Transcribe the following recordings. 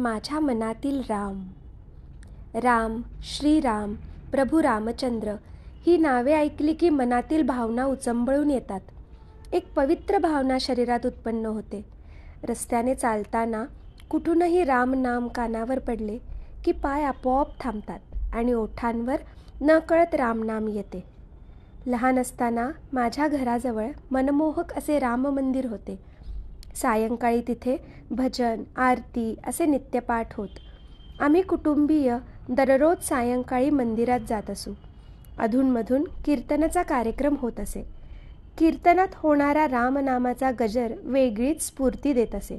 माझ्या मनातील राम. राम, श्रीराम, प्रभू रामचंद्र ही नावे ऐकली की मनातील भावना उचंबळून येतात. एक पवित्र भावना शरीरात उत्पन्न होते. रस्त्याने चालताना कुठूनही राम नाम कानावर पडले की पाय आपोआप थांबतात आणि ओठांवर नकळत रामनाम येते. लहान असताना माझ्या घराजवळ मनमोहक असे राम मंदिर होते. सायंकाळी तिथे भजन, आरती असे नित्यपाठ होत. आम्ही कुटुंबीय दररोज सायंकाळी मंदिरात जात असू. अधूनमधून कीर्तनाचा कार्यक्रम होत असे. कीर्तनात होणारा रामनामाचा गजर वेगळीच स्फूर्ती देत असे.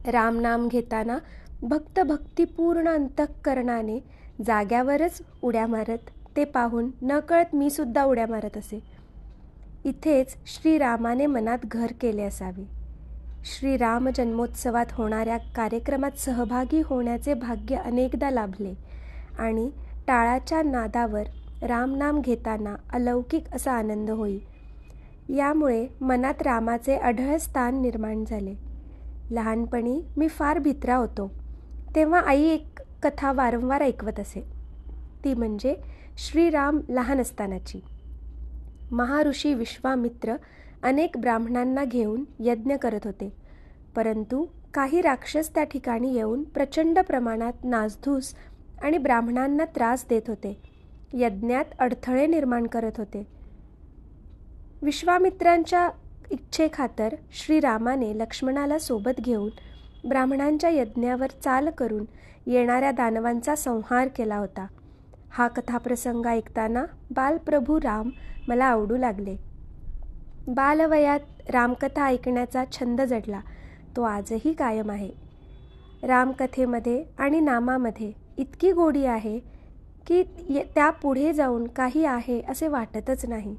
रामनाम घेताना भक्त भक्तिपूर्ण अंतःकरणाने जाग्यावरच उड्या मारत ते पाहून नकळत मी सुद्धा उड्या मारत असे. इथेच श्रीरामाने मनात घर केले असावे. श्रीराम जन्मोत्सवात होणाऱ्या कार्यक्रमात सहभागी होण्याचे भाग्य अनेकदा लाभले आणि टाळाच्या नादावर रामनाम घेताना अलौकिक असा आनंद होई. यामुळे मनात रामाचे अढळ स्थान निर्माण झाले. लहानपणी मी फार भित्रा होतो, तेव्हा आई एक कथा वारंवार ऐकवत असे. ती म्हणजे श्रीराम लहान असतानाची. महाऋषी विश्वामित्र अनेक ब्राह्मणांना घेऊन यज्ञ करत होते, परंतु काही राक्षस त्या ठिकाणी येऊन प्रचंड प्रमाणात नासधूस आणि ब्राह्मणांना त्रास देत होते. यज्ञात अडथळे निर्माण करत होते. विश्वामित्रांच्या इच्छेखातर श्रीरामाने लक्ष्मणाला सोबत घेऊन ब्राह्मणांच्या यज्ञावर चाल करून येणाऱ्या दानवांचा संहार केला होता. हा कथाप्रसंग ऐकताना बालप्रभू राम मला आवडू लागले. बालवयात रामकथा ऐकण्याचा छंद जडला तो आजही कायम आहे. रामकथेमध्ये आणि नामामध्ये इतकी गोडी आहे की त्या पुढे जाऊन काही आहे असे वाटतच नाही.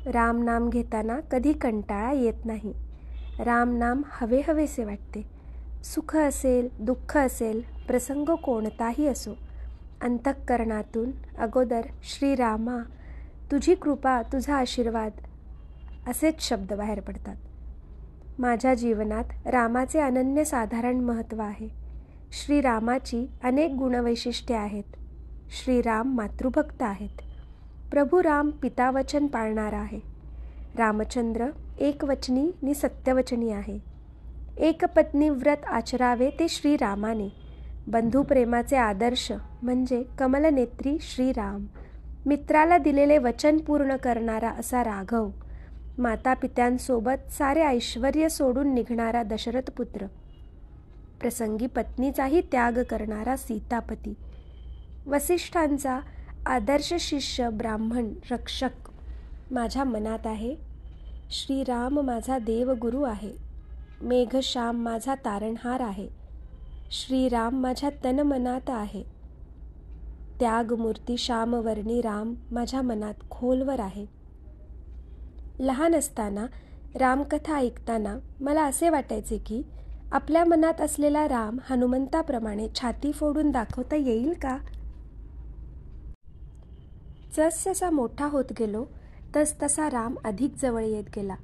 रामनाम घेताना कधी कंटाळा येत नाही. रामनाम हवेहवेसे वाटते. सुख असेल, दुःख असेल, प्रसंग कोणताही असो, अंतःकरणातून अगोदर श्रीरामा, तुझी कृपा, तुझा आशीर्वाद असेच शब्द बाहेर पडतात. माझ्या जीवनात रामाचे अनन्यसाधारण महत्त्व आहे. श्रीरामाची अनेक गुणवैशिष्ट्ये आहेत. श्रीराम मातृभक्त आहेत. प्रभू राम पितावचन पाळणारा आहे. रामचंद्र एकवचनी नि सत्यवचनी आहे. एकपत्नी व्रत आचरावे ते श्रीरामाने. बंधुप्रेमाचे आदर्श म्हणजे कमलनेत्री श्रीराम. मित्राला दिलेले वचन पूर्ण करणारा असा राघव. मातापित्यांसोबत सारे ऐश्वर्य सोडून निघणारा दशरथपुत्र. प्रसंगी पत्नीचाही त्याग करणारा सीतापती. वसिष्ठांचा आदर्श शिष्य ब्राह्मण रक्षक माझ्या मनात आहे. श्रीराम माझा देवगुरू आहे. मेघश्याम माझा तारणहार आहे. श्रीराम माझ्या तनमनात आहे. त्यागमूर्ती श्यामवर्णी राम माझ्या मनात खोलवर आहे. लहान असताना रामकथा ऐकताना मला असे वाटायचे की आपल्या मनात असलेला राम हनुमंताप्रमाणे छाती फोडून दाखवता येईल का? जसजसा मोठा होत गेलो तसतसा राम अधिक जवळ येत गेला.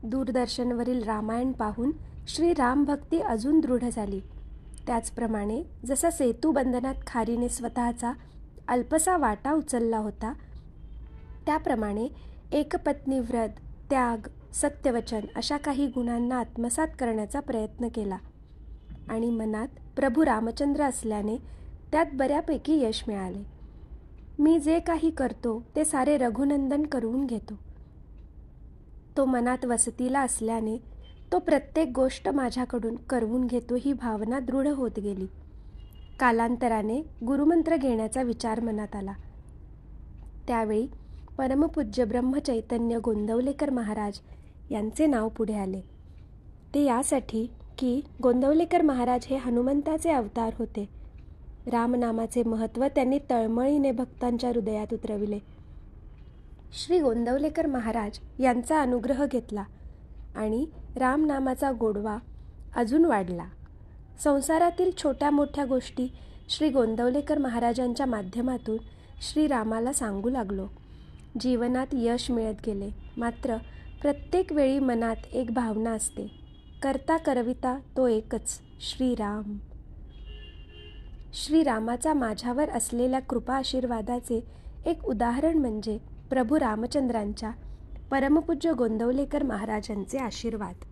दूरदर्शनवरील रामायण पाहून श्रीरामभक्ती अजून दृढ झाली. त्याचप्रमाणे जसा सेतूबंधनात खारीने स्वतःचा अल्पसा वाटा उचलला होता, त्याप्रमाणे एकपत्नी व्रत, त्याग, सत्यवचन अशा काही गुणांना आत्मसात करण्याचा प्रयत्न केला आणि मनात प्रभू रामचंद्र असल्याने त्यात बऱ्यापैकी यश मिळाले. मी जे काही करतो ते सारे रघुनंदन करून घेतो. तो मनात वसतीला असल्याने तो प्रत्येक गोष्ट माझ्याकडून करवून घेतो ही भावना दृढ होत गेली. कालांतराने गुरुमंत्र घेण्याचा विचार मनात आला. त्यावेळी परमपूज्य ब्रह्मचैतन्य गोंदवलेकर महाराज यांचे नाव पुढे आले. ते यासाठी की गोंदवलेकर महाराज हे हनुमंताचे अवतार होते. रामनामाचे महत्त्व त्यांनी तळमळीने भक्तांच्या हृदयात उतरविले. श्री गोंदवलेकर महाराज यांचा अनुग्रह घेतला आणि रामनामाचा गोडवा अजून वाढला. संसारातील छोट्या मोठ्या गोष्टी श्री गोंदवलेकर महाराजांच्या माध्यमातून श्रीरामाला सांगू लागलो. जीवनात यश मिळत गेले. मात्र प्रत्येक वेळी मनात एक भावना असते, करता करविता तो एकच श्रीराम. श्रीरामाचा माझ्यावर असलेल्या कृपा आशीर्वादाचे एक उदाहरण म्हणजे प्रभू रामचंद्रांच्या परमपूज्य गोंदवलेकर महाराजांचे आशीर्वाद.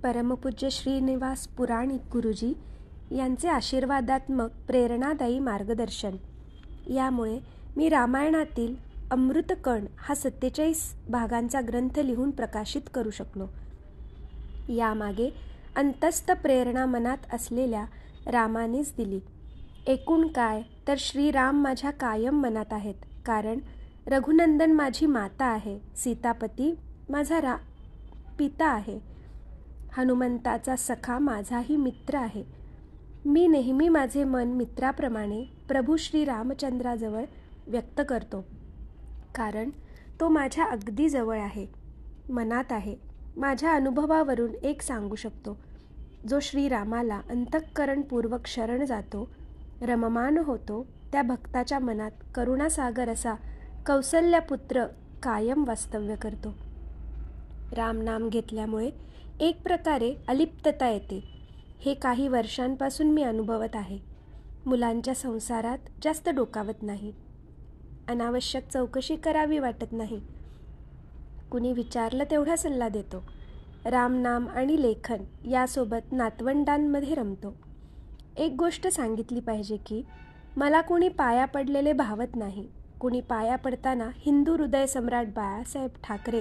परमपूज्य श्रीनिवास पुराणिक गुरुजी यांचे आशीर्वादात्मक प्रेरणादायी मार्गदर्शन यामुळे मी रामायणातील अमृतकण हा 47 भागांचा ग्रंथ लिहून प्रकाशित करू शकलो. यामागे अंतस्थ प्रेरणा मनात असलेल्या रामानेच दिली. एकूण काय तर श्रीराम माझ्या कायम मनात आहेत, कारण रघुनंदन माझी माता आहे, सीतापती माझा पिता आहे, हनुमंताचा सखा माझाही मित्र आहे. मी नेहमी माझे मन मित्राप्रमाणे प्रभू श्रीरामचंद्राजवळ व्यक्त करतो, कारण तो माझ्या अगदी जवळ आहे, मनात आहे. माझ्या अनुभवावरून एक सांगू शकतो, जो श्रीरामाला अंतःकरणपूर्वक शरण जातो, रममाण होतो, त्या भक्ताच्या मनात करुणासागर असा कौसल्यापुत्र कायम वास्तव्य करतो. रामनाम घेतल्यामुळे एक प्रकारे अलिप्तता येते. हे काही वर्षांपासून मी अनुभवत आहे. मुलांच्या संसारात जास्त डोकावत नाही. अनावश्यक चौकशी करावी वाटत नाही. कुणी विचारलं तेवढा सल्ला देतो. रामनाम आणि लेखन यासोबत नातवंडांमध्ये रमतो. एक गोष्ट सांगितली पाहिजे की मला कोणी पाया पडलेले भावत नाही. कुणी पाया पडताना हिंदू हृदय सम्राट बाळासाहेब ठाकरे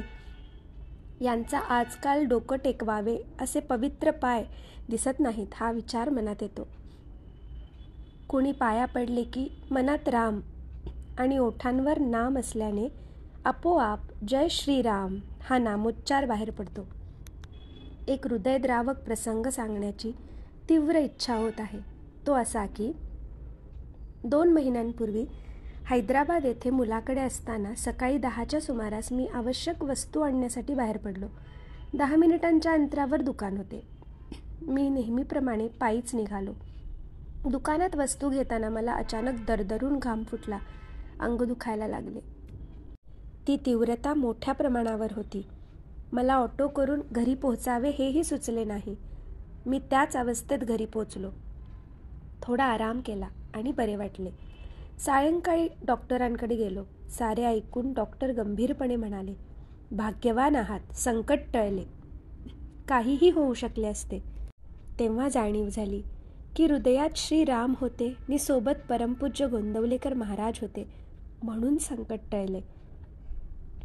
यांचा आजकाल डोकं टेकवावे असे पवित्र पाय दिसत नाहीत हा विचार मनात येतो. कुणी पाया पडले की मनात राम आणि ओठांवर नाम असल्याने आपोआप जय श्रीराम हा नामोच्चार बाहेर पडतो. एक हृदयद्रावक प्रसंग सांगण्याची तीव्र इच्छा होत आहे. तो असा की 2 महिन्यांपूर्वी हैदराबाद येथे मुलाकडे असताना सकाळी 10च्या सुमारास मी आवश्यक वस्तू आणण्यासाठी बाहेर पडलो. 10 मिनिटांच्या अंतरावर दुकान होते. मी नेहमीप्रमाणे पायीच निघालो. दुकानात वस्तू घेताना मला अचानक दरदरून घाम फुटला. अंग दुखायला लागले. ती तीव्रता मोठ्या प्रमाणावर होती. मला ऑटो करून घरी पोहोचावे हेही सुचले नाही. मी त्याच अवस्थेत घरी पोचलो. थोडा आराम केला आणि बरे वाटले. सायंकाळी डॉक्टरांकडे गेलो. सारे ऐकून डॉक्टर गंभीरपणे म्हणाले, भाग्यवान आहात, संकट टळले. काहीही होऊ शकले असते. तेव्हा जाणीव झाली की हृदयात श्रीराम होते आणि सोबत परमपूज्य गोंदवलेकर महाराज होते, म्हणून संकट टळले.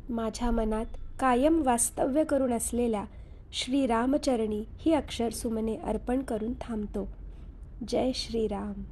माझ्या मनात कायम वास्तव्य करून असलेल्या श्रीरामचरणी ही अक्षरसुमने अर्पण करून थांबतो. जय श्रीराम.